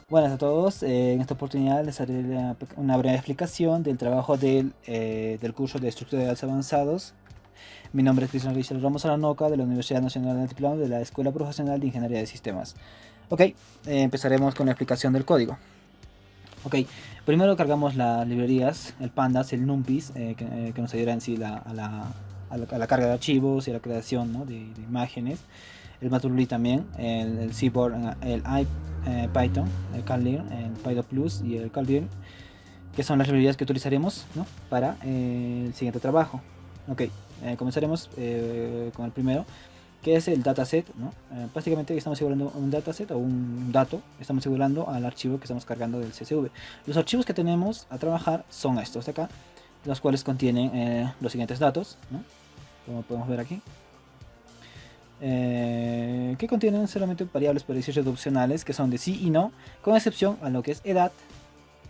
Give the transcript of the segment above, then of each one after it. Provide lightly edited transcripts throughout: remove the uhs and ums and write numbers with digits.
Buenas a todos. En esta oportunidad les haré una breve explicación del trabajo del curso de estructuras avanzados. Mi nombre es Cristian Richard Ramos Aranoca de la Universidad Nacional de Altiplano de la Escuela Profesional de Ingeniería de Sistemas. Ok, empezaremos con la explicación del código. Ok, primero cargamos las librerías, el Pandas, el NumPys, que nos ayudará en sí a la carga de archivos y a la creación, ¿no?, de imágenes. El Matplotlib también, el Seaborn, el Python, el Caldir, el Python Plus y el Caldir, que son las librerías que utilizaremos, ¿no?, para el siguiente trabajo. Ok, comenzaremos con el primero, que es el dataset, ¿no? Básicamente estamos asegurando un dataset o un dato, estamos asegurando al archivo que estamos cargando del CSV. Los archivos que tenemos a trabajar son estos de acá, los cuales contienen los siguientes datos, ¿no?, como podemos ver aquí, que contienen solamente variables, por decir, opcionales, que son de sí y no, con excepción a lo que es edad,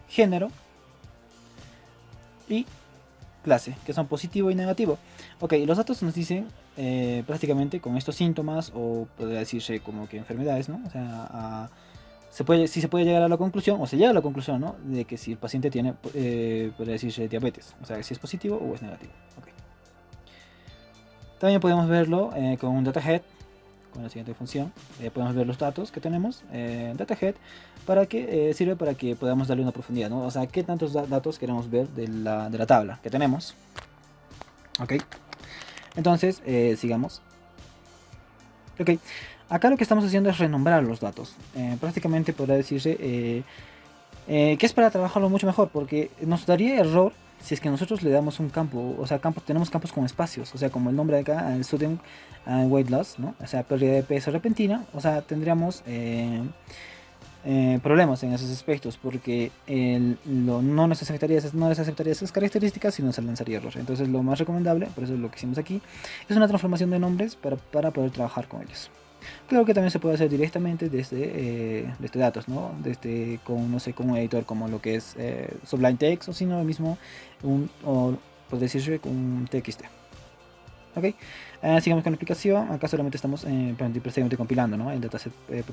género y clase, que son positivo y negativo. Ok, los datos nos dicen prácticamente con estos síntomas, o podría decirse como que enfermedades, ¿no? O sea, si se puede llegar a la conclusión, o se llega a la conclusión, ¿no?, de que si el paciente tiene, podría decirse diabetes, o sea, si es positivo o es negativo. Okay. También podemos verlo con un datahead, con la siguiente función. Podemos ver los datos que tenemos en datahead, para que sirve para que podamos darle una profundidad, ¿no? O sea, qué tantos datos queremos ver de la tabla que tenemos. Ok, entonces sigamos. Ok, acá lo que estamos haciendo es renombrar los datos. Prácticamente podría decirse que es para trabajarlo mucho mejor, porque nos daría error si es que nosotros le damos un campo, o sea, tenemos campos con espacios, o sea, como el nombre de acá, el sudden weight loss, ¿no? O sea, pérdida de peso repentina, o sea, tendríamos problemas en esos aspectos, porque no les aceptaría esas características y nos lanzaría error. Entonces, lo más recomendable, por eso es lo que hicimos aquí, es una transformación de nombres para poder trabajar con ellos. Claro que también se puede hacer directamente desde datos, ¿no? Desde con, no sé, con un editor como lo que es Sublime Text, o si no, mismo o por decirse con un TXT. Ok, sigamos con la aplicación. Acá solamente estamos prácticamente compilando, ¿no?, el dataset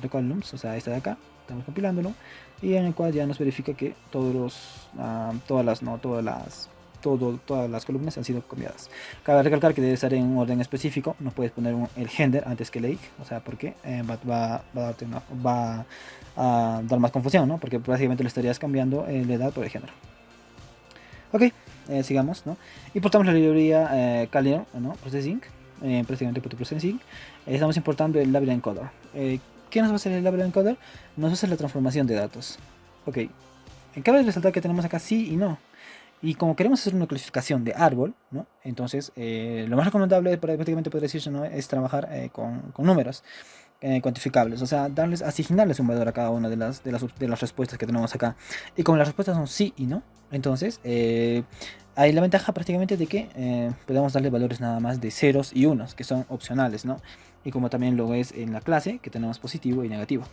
.columns, o sea, este de acá, estamos compilándolo, y en el cual ya nos verifica que todas las columnas han sido cambiadas. Cabe recalcar que debe estar en un orden específico, no puedes poner el gender antes que el age, o sea, porque va a dar más confusión, ¿no?, porque prácticamente le estarías cambiando la edad por el género. Ok, sigamos, ¿no? Importamos la librería Calio, ¿no?, Processing, prácticamente Processing. Estamos importando el label encoder. ¿Qué nos va a hacer el label encoder? Nos va a hacer la transformación de datos. Ok, cabe resaltar que tenemos acá sí y no. Y como queremos hacer una clasificación de árbol, ¿no?, entonces lo más recomendable, prácticamente podría decirse, ¿no?, es trabajar con números cuantificables, o sea, asignarles un valor a cada una de las respuestas que tenemos acá. Y como las respuestas son sí y no, entonces hay la ventaja prácticamente de que podemos darle valores nada más de ceros y unos, que son opcionales, ¿no? Y como también lo es en la clase, que tenemos positivo y negativo.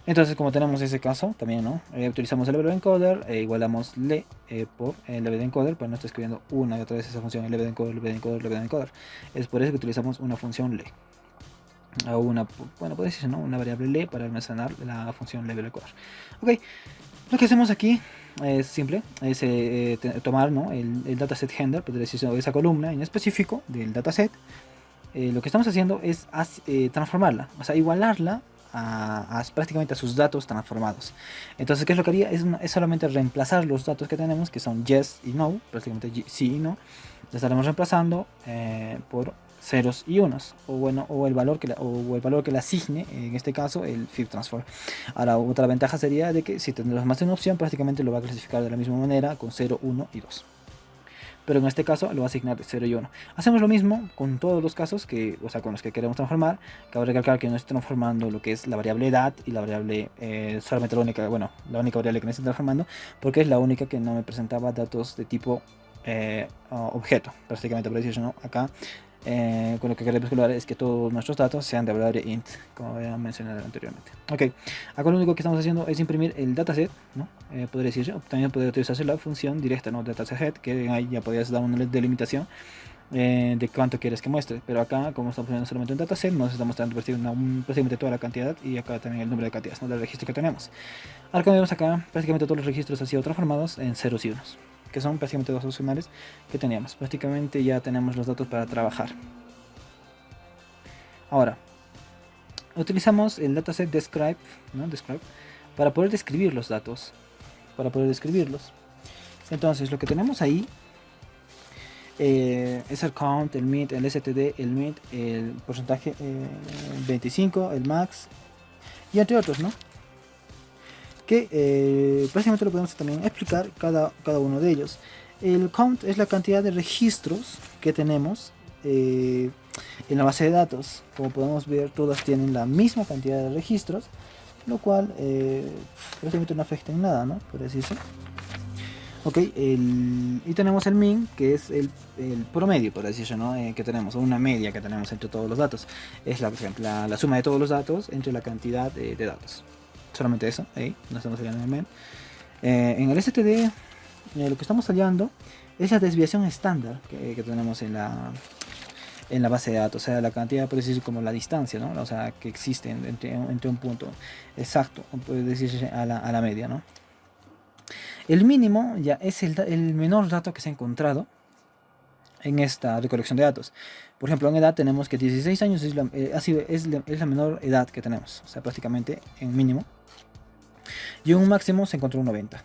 Entonces, como tenemos ese caso también, ¿no?, utilizamos el level encoder e igualamos le por el level encoder, pues no estoy escribiendo una y otra vez esa función, el level encoder, level encoder, level encoder. Es por eso que utilizamos una función le, o bueno, puede decirse, ¿no?, una variable le para almacenar la función level encoder. Ok, lo que hacemos aquí es simple, es tomar, ¿no?, el dataset handler, podría decirse, esa columna en específico del dataset. Lo que estamos haciendo es transformarla, o sea, igualarla prácticamente a sus datos transformados. Entonces, ¿qué es lo que haría? Es solamente reemplazar los datos que tenemos, que son yes y no, prácticamente sí y no. Lo estaremos reemplazando por ceros y unos, o bueno, o el valor que le asigne, en este caso el fib transform. Ahora, otra ventaja sería de que si tendrás más de una opción, prácticamente lo va a clasificar de la misma manera con 0, 1 y 2, pero en este caso lo va a asignar de 0 y 1. Hacemos lo mismo con todos los casos o sea, con los que queremos transformar. Cabe recalcar que no estoy transformando lo que es la variable edad y la variable, solamente la única variable que me estoy transformando, porque es la única que no me presentaba datos de tipo objeto, prácticamente por decirlo, ¿no? Acá con lo que queremos calcular es que todos nuestros datos sean de variable int, como había mencionado anteriormente. Ok, acá lo único que estamos haciendo es imprimir el dataset, ¿no? Podría decirse, también podría utilizarse la función directa, ¿no?, dataset, que ahí ya podrías dar una delimitación de cuánto quieres que muestre. Pero acá, como estamos poniendo solamente un dataset, nos está mostrando prácticamente toda la cantidad y acá también el número de cantidades, ¿no? Del registro que tenemos. Ahora como vemos acá, prácticamente todos los registros han sido transformados en ceros y unos, que son prácticamente los opcionales que teníamos. Prácticamente ya tenemos los datos para trabajar. Ahora, utilizamos el dataset describe, ¿no? Describe, para poder describir los datos, para poder describirlos. Entonces, lo que tenemos ahí es el count, el mid, el std, el mid, el porcentaje 25, el max y entre otros, ¿no? Que prácticamente lo podemos también explicar cada uno de ellos. El count es la cantidad de registros que tenemos en la base de datos. Como podemos ver, todas tienen la misma cantidad de registros, lo cual prácticamente no afecta en nada, ¿no? Por decirse. Ok, y tenemos el min, que es el promedio, por decirlo, ¿no? Que tenemos, o una media que tenemos entre todos los datos. Es la suma de todos los datos entre la cantidad de datos. Solamente eso, ahí, no estamos hallando en el min. En el std, lo que estamos hallando es la desviación estándar que tenemos en la base de datos, o sea, la cantidad, por decir, como la distancia, ¿no? O sea, que existe entre un punto exacto, puede decirse a la media, ¿no? El mínimo ya es el menor dato que se ha encontrado en esta recolección de datos. Por ejemplo, en edad tenemos que 16 años es la menor edad que tenemos, o sea, prácticamente en mínimo. Y en un máximo se encontró un 90,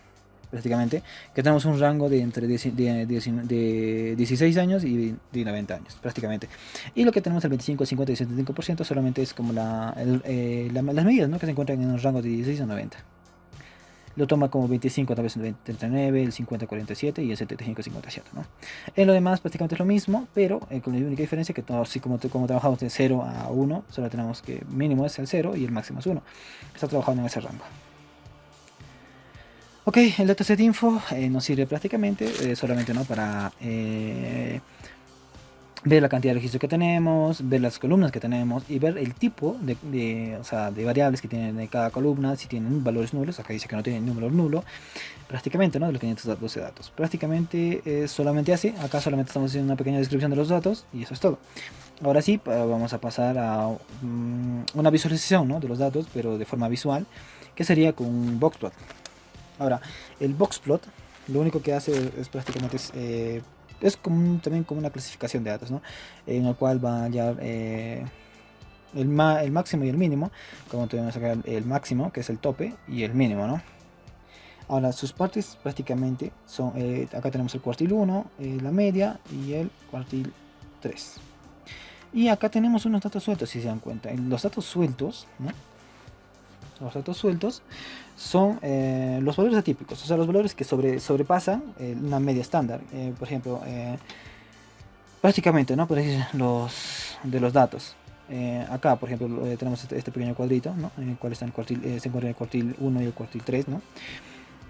prácticamente, que tenemos un rango de entre 16 años y de 90 años, prácticamente. Y lo que tenemos el 25, 50 y 75% solamente es como las medidas, ¿no? Que se encuentran en un rango de 16 a 90. Lo toma como 25, tal vez el 39, el 50, 47 y el 75, 57, ¿no? En lo demás prácticamente es lo mismo, pero con la única diferencia que así como trabajamos de 0 a 1, solo tenemos que mínimo es el 0 y el máximo es 1. Está trabajando en ese rango. Ok, el dataset info nos sirve prácticamente solamente, ¿no? Para ver la cantidad de registros que tenemos, ver las columnas que tenemos y ver el tipo o sea, de variables que tienen cada columna, si tienen valores nulos. Acá dice que no tienen número nulo, prácticamente, ¿no? De los 512 datos. Prácticamente solamente así. Acá solamente estamos haciendo una pequeña descripción de los datos y eso es todo. Ahora sí, vamos a pasar a una visualización, ¿no? De los datos, pero de forma visual, que sería con un boxplot. Ahora, el boxplot lo único que hace es prácticamente es también como una clasificación de datos, ¿no? En el cual va a hallar el máximo y el mínimo, como tenemos acá el máximo, que es el tope, y el mínimo, ¿no? Ahora, sus partes prácticamente son, acá tenemos el cuartil 1, la media y el cuartil 3. Y acá tenemos unos datos sueltos, si se dan cuenta. Los datos sueltos, ¿no? Los datos sueltos son los valores atípicos, o sea, los valores que sobrepasan una media estándar. Por ejemplo, prácticamente, ¿no? Por decir, de los datos. Acá, por ejemplo, tenemos este pequeño cuadrito, ¿no? En el cual está se encuentra el cuartil 1 y el cuartil 3, ¿no?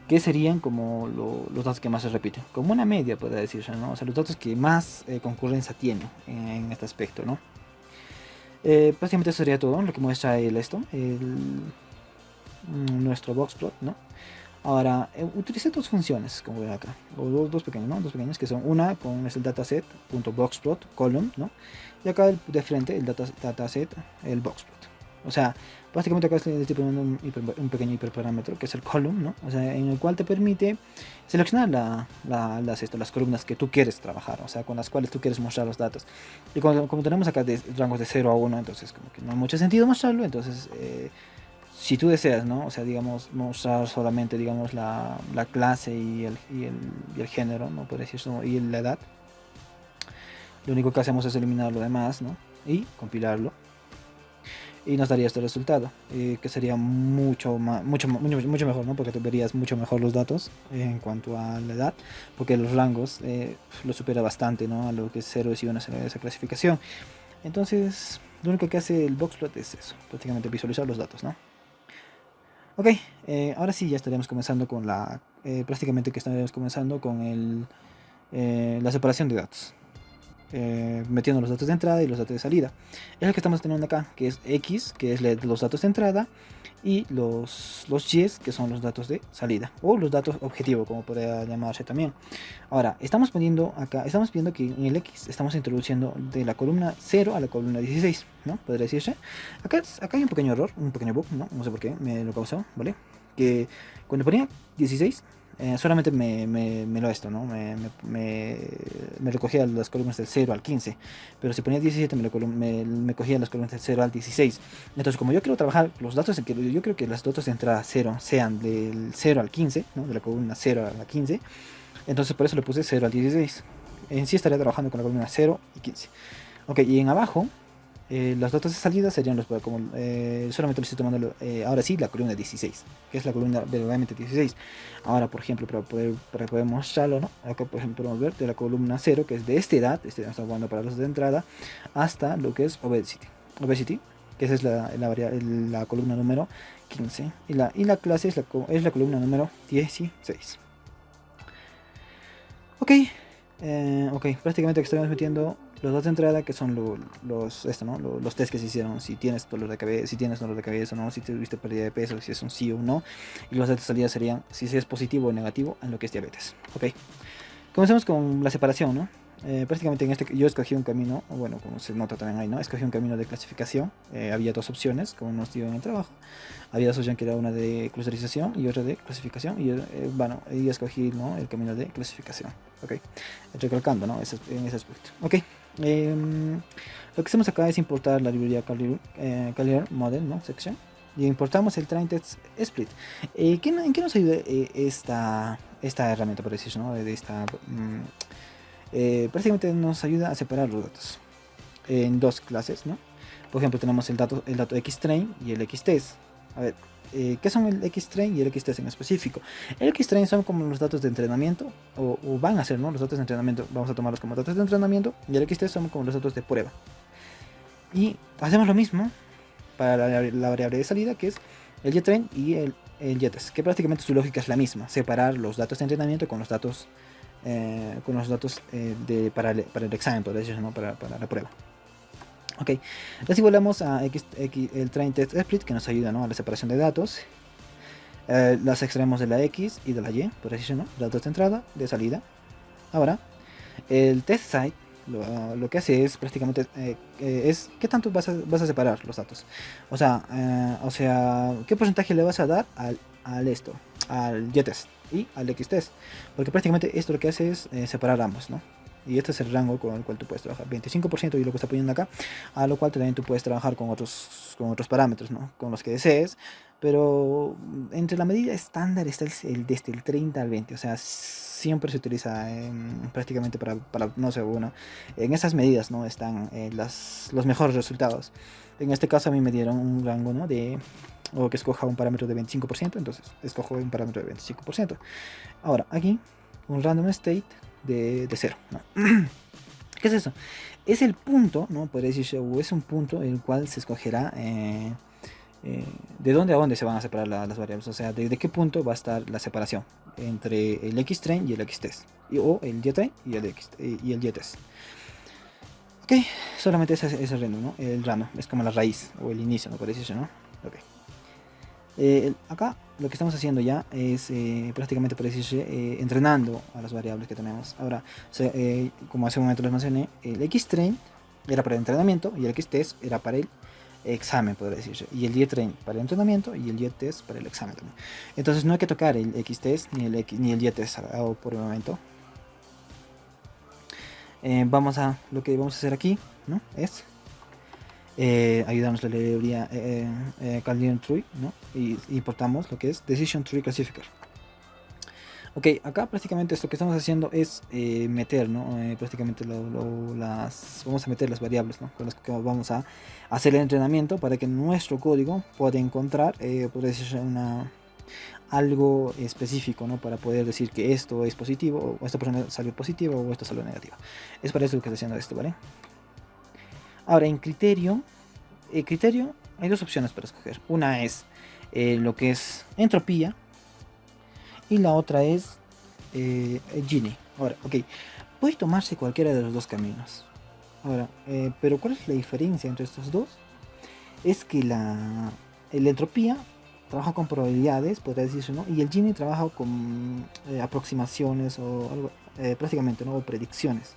Que serían como los datos que más se repiten, como una media, puede decirse, ¿no? O sea, los datos que más concurrencia tienen en este aspecto, ¿no? Prácticamente eso sería todo lo que muestra nuestro boxplot, ¿no? Ahora, utilicé dos funciones, como ven acá, o dos pequeñas, ¿no? Dos pequeñas que son una con el dataset.boxplot column, ¿no? Y acá de frente el dataset, el boxplot. O sea, básicamente acá estoy poniendo un pequeño hiperparámetro que es el column, ¿no? O sea, en el cual te permite seleccionar las columnas que tú quieres trabajar, o sea, con las cuales tú quieres mostrar los datos. Y como tenemos acá rangos de 0 a 1, entonces como que no hay mucho sentido mostrarlo, entonces si tú deseas, ¿no? O sea, digamos, mostrar solamente, digamos, la clase y el género, ¿no? Por decirlo, y la edad. Lo único que hacemos es eliminar lo demás, ¿no? Y compilarlo. Y nos daría este resultado, que sería mucho mejor, ¿no? Porque tú verías mucho mejor los datos en cuanto a la edad, porque los rangos lo supera bastante, ¿no? A lo que es 0 y 1 de esa clasificación. Entonces, lo único que hace el boxplot es eso, prácticamente visualizar los datos, ¿no? Ok, ahora sí ya estaríamos comenzando con prácticamente que estaríamos comenzando con la separación de datos. metiendo los datos de entrada y los datos de salida. Es lo que estamos teniendo acá, que es X, que es los datos de entrada, y los Y, que son los datos de salida, o los datos objetivo, como podría llamarse también. Ahora, estamos poniendo acá, estamos viendo que en el X estamos introduciendo de la columna 0 a la columna 16, ¿no? Podría decirse. Acá hay un pequeño error, un pequeño bug, ¿no? No sé por qué me lo causó, ¿vale? Que cuando ponía 16, solamente me lo esto, ¿no? Me recogía las columnas del 0 al 15, pero si ponía 17 me cogía las columnas del 0 al 16. Entonces, como yo quiero trabajar los datos, yo creo que los datos de entrada 0 sean del 0 al 15, ¿no? De la columna 0 a la 15, entonces por eso le puse 0 al 16. En sí estaría trabajando con la columna 0 y 15. Ok, y en abajo los datos de salida serían los como solamente lo estoy tomando ahora sí la columna 16, que es la columna verdaderamente 16. Ahora, por ejemplo, para poder mostrarlo, ¿no? Acá por ejemplo podemos ver de la columna 0, que es de esta edad, estamos jugando para los de entrada, hasta lo que es obesity, que esa es la columna número 15, y la clase es la columna número 16. Ok, ok, prácticamente estamos metiendo los datos de entrada, que son los test que se hicieron, si tienes dolor de cabeza, o no, si tuviste pérdida de peso, si es un sí o un no, y los datos de salida serían si es positivo o negativo en lo que es diabetes. Ok, comencemos con la separación, ¿no? Prácticamente yo escogí un camino, bueno, como se nota también ahí, ¿no? Escogí un camino de clasificación. Había dos opciones, como nos dio en el trabajo. Había dos opciones, que era una de clusterización y otra de clasificación. Y bueno, ahí escogí, ¿no? El camino de clasificación. Ok, recalcando, ¿no? En ese aspecto. Ok, lo que hacemos acá es importar la librería Clear Model, ¿no? Section. Y importamos el Train Test Split. ¿En qué nos ayuda esta herramienta, por decirlo, ¿no? Prácticamente nos ayuda a separar los datos en dos clases, ¿no? Por ejemplo, tenemos el dato xtrain y el xtest. A ver, ¿qué son el xtrain y el xtest en específico? El xtrain son como los datos de entrenamiento, o van a ser, ¿no? Los datos de entrenamiento, vamos a tomarlos como datos de entrenamiento, y el xtest son como los datos de prueba. Y hacemos lo mismo para la variable de salida, que es el ytrain y el ytest, que prácticamente su lógica es la misma: separar los datos de entrenamiento con los datos para el examen, por decirlo, ¿no? Para la prueba. Ok, les igualamos a el train test split, que nos ayuda, ¿no? A la separación de datos. Las extraemos de la X y de la Y, por decirlo, ¿no? Datos de entrada, de salida. Ahora, el test site lo que hace es prácticamente es qué tanto vas a separar los datos. O sea, qué porcentaje le vas a dar al YTest y al XTest. Porque prácticamente esto lo que hace es separar ambos, ¿no? Y este es el rango con el cual tú puedes trabajar. 25% y lo que está poniendo acá, a lo cual también tú puedes trabajar con otros parámetros, ¿no? Con los que desees. Pero entre la medida estándar está desde el 30 al 20. O sea, siempre se utiliza prácticamente para, no sé, bueno, en esas medidas, ¿no? Están los mejores resultados. En este caso a mí me dieron un rango, ¿no? O que escoja un parámetro de 25%, entonces escojo un parámetro de 25%. Ahora, aquí, un random state de 0, ¿no? ¿Qué es eso? Es el punto, ¿no? Podría decirse, o es un punto en el cual se escogerá de dónde a dónde se van a separar las variables. O sea, de qué punto va a estar la separación entre el xtrain y el xtest, o el ytrain y el ytest. Ok, solamente ese es el random, ¿no? El random es como la raíz o el inicio, ¿no? Podría decirse, ¿no? Ok. Acá lo que estamos haciendo ya es prácticamente, por decirse, entrenando a las variables que tenemos. Ahora, como hace un momento les mencioné, el xtrain era para el entrenamiento y el xtest era para el examen, podría decirse, y el ytrain para el entrenamiento y el ytest para el examen también. Entonces no hay que tocar el xtest ni el ytest por el momento. Lo que vamos a hacer aquí, ¿no? Es ayudarnos la librería Clear Tree, ¿no? Y importamos lo que es Decision Tree Classifier. Ok, acá prácticamente esto que estamos haciendo es meter, ¿no? Prácticamente vamos a meter las variables, ¿no? Con las que vamos a hacer el entrenamiento para que nuestro código pueda encontrar, podría decir, algo específico, ¿no? Para poder decir que esto es positivo, o esta persona salió positiva, o esto salió negativa. Es para eso que estoy haciendo esto, ¿vale? Ahora, en criterio hay dos opciones para escoger. Una es lo que es entropía, y la otra es Gini. Ahora, ok, puede tomarse cualquiera de los dos caminos. Ahora, pero ¿cuál es la diferencia entre estos dos? Es que la entropía trabaja con probabilidades, podría decirse, ¿no? Y el Gini trabaja con aproximaciones o algo, prácticamente, ¿no? O predicciones.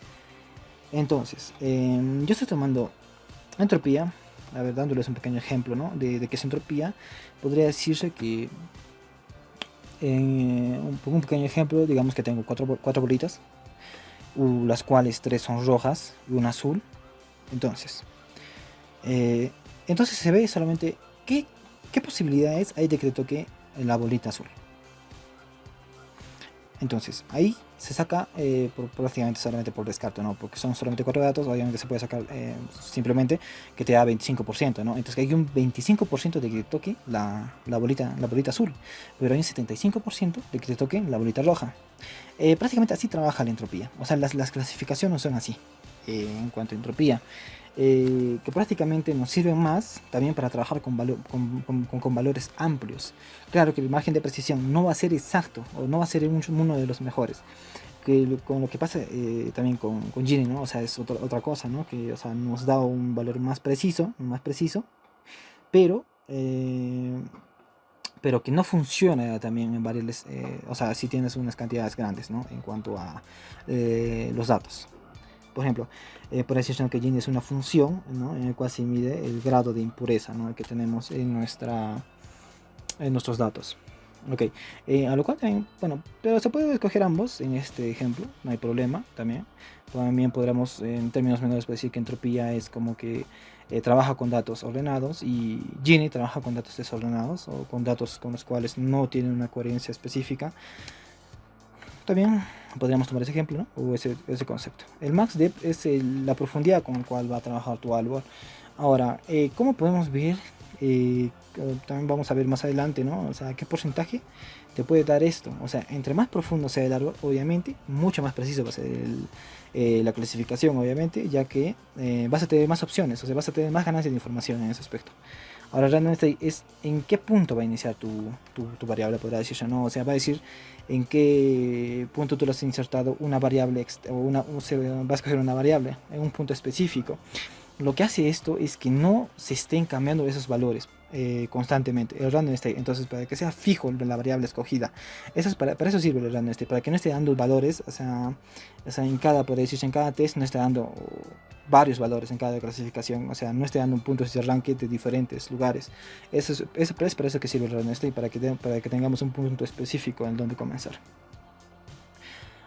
Entonces, yo estoy tomando entropía, a ver, dándoles un pequeño ejemplo, ¿no? De qué es entropía. Podría decirse que, un pequeño ejemplo, digamos que tengo cuatro bolitas, las cuales tres son rojas y una azul. Entonces, eh, entonces se ve solamente qué, qué posibilidades hay de que te toque la bolita azul. Entonces, ahí se saca prácticamente solamente por descarte, ¿no? Porque son solamente cuatro datos, obviamente se puede sacar simplemente que te da 25%, ¿no? Entonces hay un 25% de que te toque la bolita azul, pero hay un 75% de que te toque la bolita roja. Prácticamente así trabaja la entropía, o sea, las clasificaciones son así en cuanto a entropía. Que prácticamente nos sirven más también para trabajar con valores amplios. Claro que el margen de precisión no va a ser exacto o no va a ser uno de los mejores. Con lo que pasa también con Gini, ¿no? O sea, es otra cosa, ¿no? Que, o sea, nos da un valor más preciso, pero, pero que no funciona también en variables, o sea, si tienes unas cantidades grandes, ¿no? En cuanto a los datos. Por ejemplo, por decir que Gini es una función, ¿no? En el cual se mide el grado de impureza, ¿no? Que tenemos en nuestros datos. Ok, a lo cual también, bueno, pero se puede escoger ambos en este ejemplo, no hay problema también. También podremos, en términos menores, decir que entropía es como que trabaja con datos ordenados y Gini trabaja con datos desordenados o con datos con los cuales no tienen una coherencia específica. También podríamos tomar ese ejemplo, ¿no? O ese concepto. El max depth es la profundidad con la cual va a trabajar tu árbol. Ahora, ¿cómo podemos ver? También vamos a ver más adelante, ¿no? O sea, qué porcentaje te puede dar esto. O sea, entre más profundo sea el árbol, obviamente, mucho más preciso va a ser la clasificación, obviamente, ya que vas a tener más opciones, o sea, vas a tener más ganancias de información en ese aspecto. Ahora realmente es en qué punto va a iniciar tu variable, podrá decirse, ¿no? O sea, va a decir en qué punto tú le has insertado una variable o se va a escoger una variable en un punto específico. Lo que hace esto es que no se estén cambiando esos valores constantemente, el random state. Entonces, para que sea fijo la variable escogida, eso es para eso sirve el random state, para que no esté dando valores, o sea en cada, por decirse, en cada test no esté dando varios valores en cada clasificación, o sea, no esté dando un punto de arranque de diferentes lugares. Es para eso que sirve el random state, para que tengamos un punto específico en donde comenzar.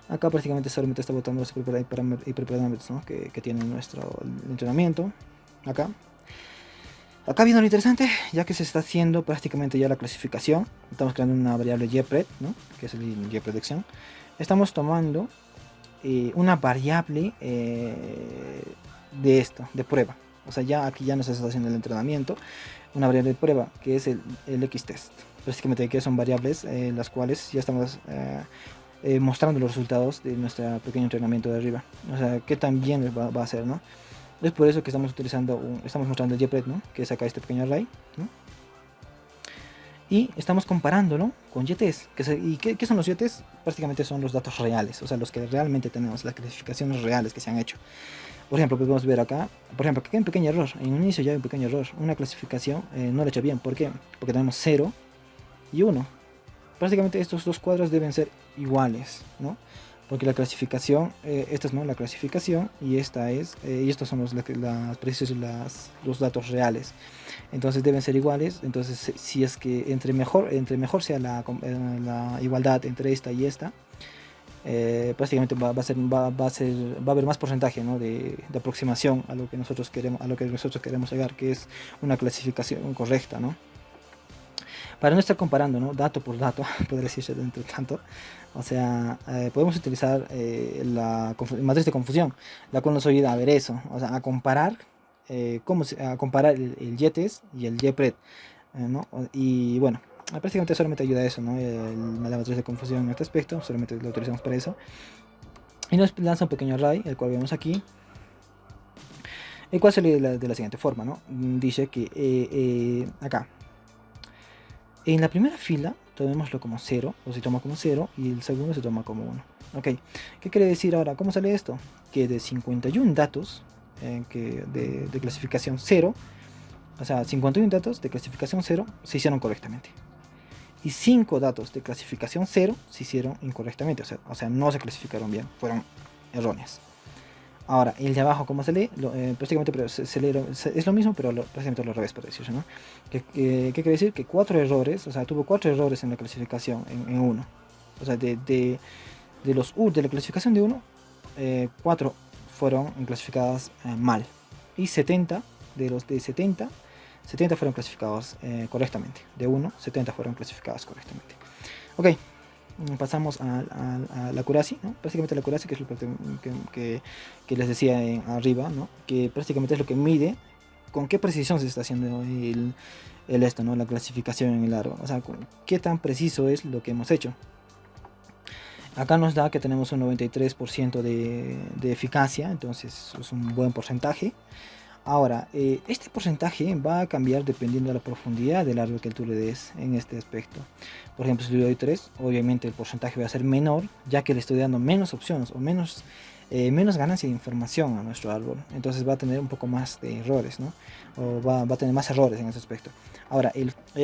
Acá prácticamente solamente está botando los hiperparámetros, ¿no? que tiene nuestro entrenamiento. Acá viene lo interesante, ya que se está haciendo prácticamente ya la clasificación. Estamos creando una variable YPRED, ¿no? Que es el YPredicción. Estamos tomando una variable de esto, de prueba. O sea, ya aquí ya no se está haciendo el entrenamiento. Una variable de prueba, que es el X-test. Prácticamente que son variables las cuales ya estamos mostrando los resultados de nuestro pequeño entrenamiento de arriba. O sea, qué tan bien va a ser, ¿no? Es por eso que estamos estamos mostrando el YPRED, ¿no? Que es acá este pequeño array, ¿no? Y estamos comparándolo con YTs. ¿Y qué son los YTs? Prácticamente son los datos reales, o sea, los que realmente tenemos, las clasificaciones reales que se han hecho. Por ejemplo, podemos ver acá, por ejemplo, que hay un pequeño error. En un inicio ya hay un pequeño error. Una clasificación no la he hecho bien. ¿Por qué? Porque tenemos 0 y 1. Prácticamente estos dos cuadros deben ser iguales, ¿no? Porque la clasificación, esta es, ¿no? La clasificación y esta es, y estos son los datos reales. Entonces deben ser iguales. Entonces si es que entre mejor sea la igualdad entre esta y esta, prácticamente va a haber más porcentaje, ¿no? de aproximación a lo que nosotros queremos llegar, que es una clasificación correcta, ¿no? Para no estar comparando, ¿no? Dato por dato, podría decirse dentro tanto. O sea, podemos utilizar la matriz de confusión, la cual nos ayuda a ver eso, o sea, a comparar, a comparar el YTES y el YPRED, ¿no? Y bueno, prácticamente solamente ayuda a eso, ¿no? La matriz de confusión en este aspecto, solamente lo utilizamos para eso. Y nos lanza un pequeño array, el cual vemos aquí, el cual se lee de la siguiente forma, ¿no? Dice que acá, en la primera fila tomémoslo como 0, o se toma como 0, y el segundo se toma como 1. Ok, ¿qué quiere decir ahora? ¿Cómo sale esto? Que de 51 datos de clasificación 0, o sea, 51 datos de clasificación 0 se hicieron correctamente. Y 5 datos de clasificación 0 se hicieron incorrectamente, o sea, no se clasificaron bien, fueron erróneas. Ahora, el de abajo, ¿cómo se lee? Prácticamente pero se lee, es lo mismo, pero prácticamente lo revés, por decirse, ¿no? ¿Qué quiere decir? Que 4 errores, o sea, tuvo 4 errores en la clasificación, en 1. O sea, de la clasificación de 1, 4 fueron clasificadas mal. Y 70, de los de 70 fueron clasificados correctamente. De 1, 70 fueron clasificadas correctamente. Ok, pasamos a la accuracy, ¿no? Prácticamente la accuracy, que es lo que les decía arriba, ¿no? Que prácticamente es lo que mide con qué precisión se está haciendo esto, ¿no? La clasificación en el árbol. O sea, qué tan preciso es lo que hemos hecho. Acá nos da que tenemos un 93% de eficacia, entonces es un buen porcentaje. Ahora, este porcentaje va a cambiar dependiendo de la profundidad del árbol que tú le des en este aspecto. Por ejemplo, si le doy 3, obviamente el porcentaje va a ser menor, ya que le estoy dando menos opciones o menos ganancia de información a nuestro árbol. Entonces va a tener un poco más de errores, ¿no? O va a tener más errores en ese aspecto. Ahora,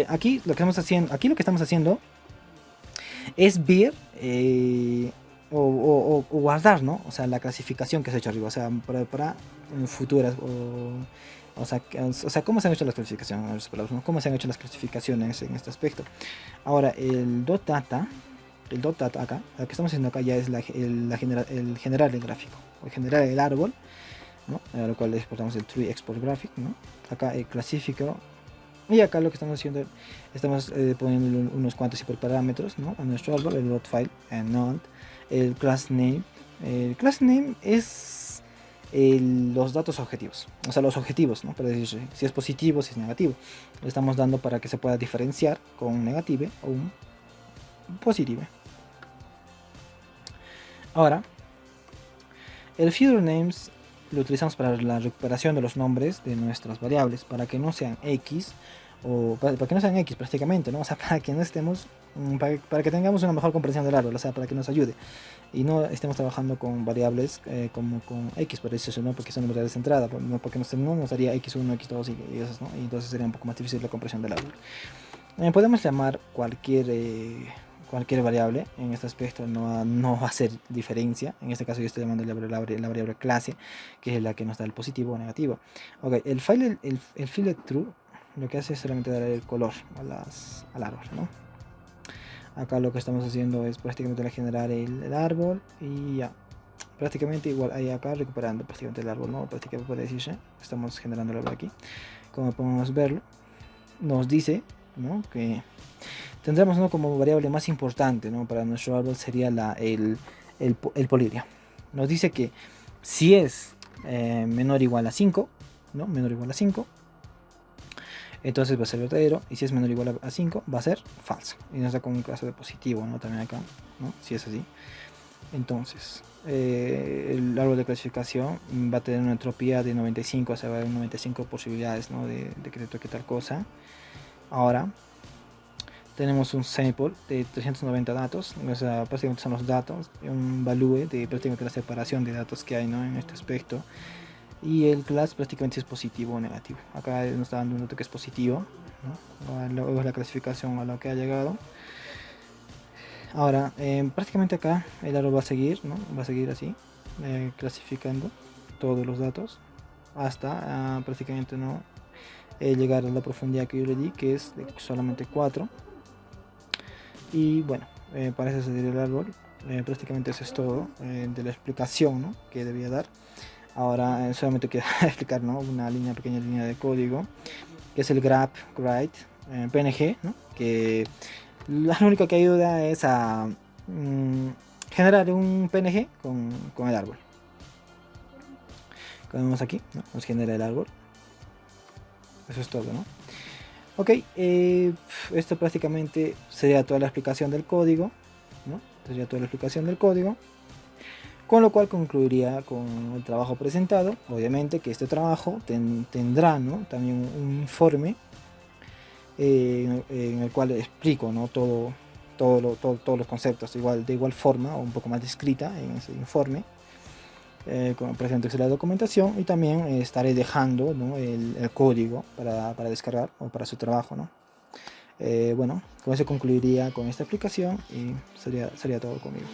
aquí lo que estamos haciendo es ver o guardar, ¿no? O sea, la clasificación que se ha hecho arriba, o sea, para futuras o sea, cómo se han hecho las clasificaciones, ¿no? Cómo se han hecho las clasificaciones en este aspecto. Ahora, el dot data acá, lo que estamos haciendo acá ya es el generar el gráfico, o generar el árbol, ¿no? A lo cual le exportamos el tree export graphic, ¿no? Acá el clasifico. Y acá lo que estamos haciendo, estamos poniendo unos cuantos hiperparámetros, ¿no? A nuestro árbol, el load file, and node, el class name. El class name es los datos objetivos, o sea, los objetivos, ¿no? Para decir si es positivo, si es negativo. Le estamos dando para que se pueda diferenciar con un negative o un positive. Ahora, el feeder names lo utilizamos para la recuperación de los nombres de nuestras variables, para que no sean X, o para que no sean X prácticamente, ¿no? O sea, para que no estemos, para que tengamos una mejor comprensión del árbol, o sea, para que nos ayude. Y no estemos trabajando con variables como con X, por eso, ¿no? Porque son variables de entrada, ¿no? Porque no nos daría X1, X2 y esas, ¿no? Y entonces sería un poco más difícil la comprensión del árbol. Podemos llamar cualquier variable en este aspecto, no va a hacer diferencia. En este caso yo estoy llamando la variable clase, que es la que nos da el positivo o negativo. Ok, el file true lo que hace es solamente dar el color al árbol, ¿no? Acá lo que estamos haciendo es prácticamente generar el árbol y ya. Prácticamente igual ahí acá recuperando prácticamente el árbol, ¿no? Prácticamente puede decirse, estamos generando el árbol aquí. Como podemos verlo, nos dice, ¿no? Que tendremos, ¿no? Como variable más importante, ¿no? Para nuestro árbol sería el polidria. Nos dice que si es menor o igual a 5, ¿no? Menor o igual a 5, entonces va a ser verdadero, y si es menor o igual a 5 va a ser falso. Y nos da como un caso de positivo, ¿no? También acá, ¿no? Si es así. Entonces, el árbol de clasificación va a tener una entropía de 95, o sea, va a haber 95 posibilidades, ¿no? de que te toque tal cosa. Ahora, tenemos un sample de 390 datos, o sea, prácticamente son los datos, un value de prácticamente la separación de datos que hay, ¿no? En este aspecto. Y el class prácticamente es positivo o negativo. Acá nos está dando un dato que es positivo, ¿no? Luego es la clasificación a lo que ha llegado. Ahora, prácticamente acá el árbol va a seguir, ¿no? Va a seguir así, clasificando todos los datos hasta prácticamente, ¿no? Llegar a la profundidad que yo le di, que es de solamente 4. Y bueno, para eso sería el árbol. Prácticamente eso es todo de la explicación, ¿no? Que debía dar. Ahora solamente quiero explicar, ¿no? Una pequeña línea de código, que es el graph write PNG, ¿no? Que lo único que ayuda es a generar un PNG con el árbol. Como vemos aquí, ¿no? Nos genera el árbol. Eso es todo, ¿no? Ok, esto prácticamente sería toda la explicación del código, ¿no? Sería toda la explicación del código. Con lo cual concluiría con el trabajo presentado. Obviamente que este trabajo tendrá, ¿no? También un informe en el cual explico, ¿no? Todos los conceptos de igual forma o un poco más descrita en ese informe. presento la documentación y también estaré dejando, ¿no? el código para descargar o para su trabajo, ¿no? Bueno, con eso concluiría con esta explicación y sería todo conmigo.